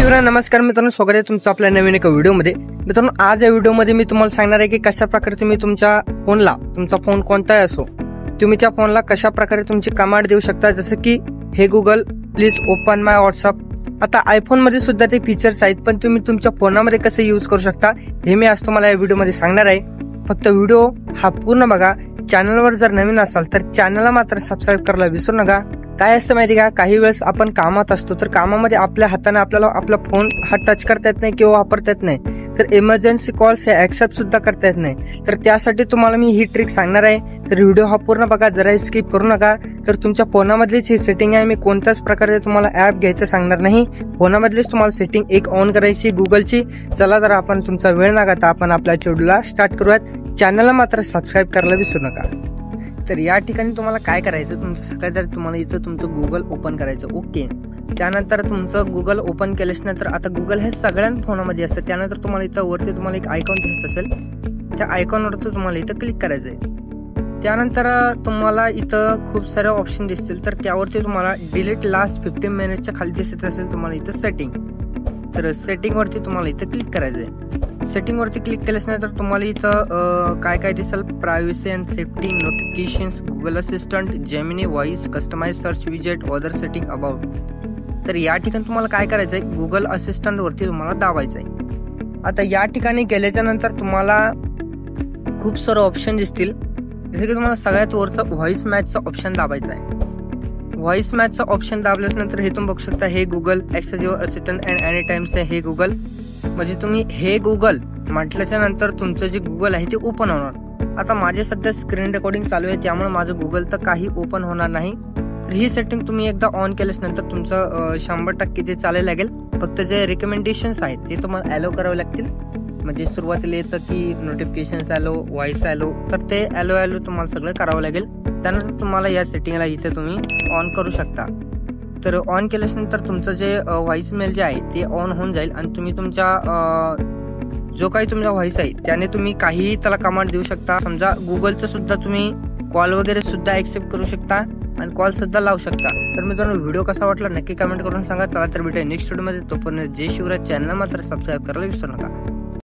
शिवराय नमस्कार मित्रांनो, स्वागत आहे तुमचं आपल्या नवीन एका व्हिडिओमध्ये। मित्रांनो, आज या व्हिडिओमध्ये मी तुम्हाला सांगणार आहे की कशा प्रकारे तुम्ही तुमच्या फोनला, तुमचा फोन कोणताही असो, तुम्ही त्या फोनला कशा प्रकारे तुमची कमांड देऊ शकता। जसं की हे Google please open my WhatsApp. आता आयफोन मध्ये सुद्धा ते फीचर्स आहेत, पण तुम्ही तुमच्या फोनामध्ये कसे यूज करू शकता हे मी आज तुम्हाला या व्हिडिओमध्ये सांगणार आहे। फक्त व्हिडिओ हा पूर्ण बघा। चॅनलवर जर नवीन असाल तर चॅनलला मात्र सबस्क्राईब करायला विसरू नका। काय असतं माहिती का, काही वेळेस आपण कामात असतो, तर कामामध्ये आपल्या हाताने आपल्याला आपला फोन हा टच करता येत नाही किंवा वापरता येत नाही, तर इमर्जन्सी कॉल्स हे ऍक्सेप्ट सुद्धा करता येत नाही। तर त्यासाठी तुम्हाला मी ही ट्रिक सांगणार आहे, तर व्हिडिओ हा पूर्ण बघा, जरा स्किप करू नका। तर तुमच्या फोनामधलीच ही सेटिंग आहे, मी कोणत्याच प्रकारे तुम्हाला ऍप घ्यायचं सांगणार नाही, फोनामधलीच तुम्हाला सेटिंग एक ऑन करायची गुगलची। चला तर आपण तुमचा वेळ न घालता आपण आपल्या व्हिडिओला स्टार्ट करूयात। चॅनलला मात्र सबस्क्राईब करायला विसरू नका। तर या ठिकाणी तुम्हाला काय करायचं, तुमचं सकाळी जर तुम्हाला इथं तुमचं गुगल ओपन करायचं, ओके। त्यानंतर तुमचं गुगल ओपन केल्याच नंतर आता गुगल हे सगळ्या फोनामध्ये असतं। त्यानंतर तुम्हाला इथं वरती तुम्हाला एक आयकॉन दिसत असेल, त्या आयकॉनवरती तुम्हाला इथं क्लिक करायचंय। त्यानंतर तुम्हाला इथं खूप सारे ऑप्शन दिसतील, तर त्यावरती तुम्हाला डिलीट लास्ट 15 मिनिट्सच्या खाली दिसत असेल तुम्हाला इथं सेटिंग, तर सेटिंग वरती तुम्हाला इथं क्लिक करायचंय। सेटिंग वरती क्लिक केल्यानंतर तुम्हाला इथं काय काय दिसेल, privacy and safety, notifications, Google assistant, Gemini voice, customise search विजेट, अदर सेटिंग अबाउट। तर या ठिकाणी तुम्हाला काय करायचंय, गुगल असिस्टंट वरती तुम्हाला दाबायचंय। आता या ठिकाणी गेल्याच्या नंतर तुम्हाला खूप सारे ऑप्शन दिसतील, जसे की तुम्हाला सगळ्यात वरचं व्हॉइस मॅचचं ऑप्शन दाबायचं आहे। व्हॉइस मॅचचं ऑप्शन दाबल्यानंतर हे तुम्ही बघू शकता, hey Google access your assistant and any times आहे हे गुगल, म्हणजे तुम्ही हे गुगल म्हटल्याच्या नंतर तुमचं जे गुगल आहे ते ओपन होणार। आता माझे सध्या स्क्रीन रेकॉर्डिंग चालू आहे, त्यामुळे माझं गुगल तर काही ओपन होणार नाही। तर ही सेटिंग तुम्ही एकदा ऑन केल्यास नंतर तुमचं 100% ते चालेल लागेल। फक्त जे रिकमेंडेशन्स आहेत ते तुम्हाला अॅलो करावे लागतील, म्हणजे सुरुवातीला येतं की नोटिफिकेशन्स अॅलो, व्हॉइस अॅलो, तर ते अॅलो तुम्हाला सगळं करावं लागेल। त्यानंतर तुम्हाला या सेटिंगला इथे तुम्ही ऑन करू शकता। तर ऑन केल्यानंतर तुमचं जे व्हॉइस मेल जे आहे ते ऑन होऊन जाईल, आणि तुम्ही तुमच्या जो काही तुमचा व्हॉइस आहे त्याने तुम्ही काहीही त्याला कमांड देऊ शकता। समजा गुगलचं सुद्धा तुम्ही कॉल वगैरे सुद्धा ऍक्सेप्ट करू शकता आणि कॉल सुद्धा लावू शकता। तर मित्रांनो, व्हिडिओ कसा वाटला नक्की कमेंट करून सांगा। चला तर भेटूया नेक्स्ट व्हिडिओमध्ये, तोपर्यंत जय शिवराय। चॅनल मात्र सबस्क्राईब करायला विसरू नका।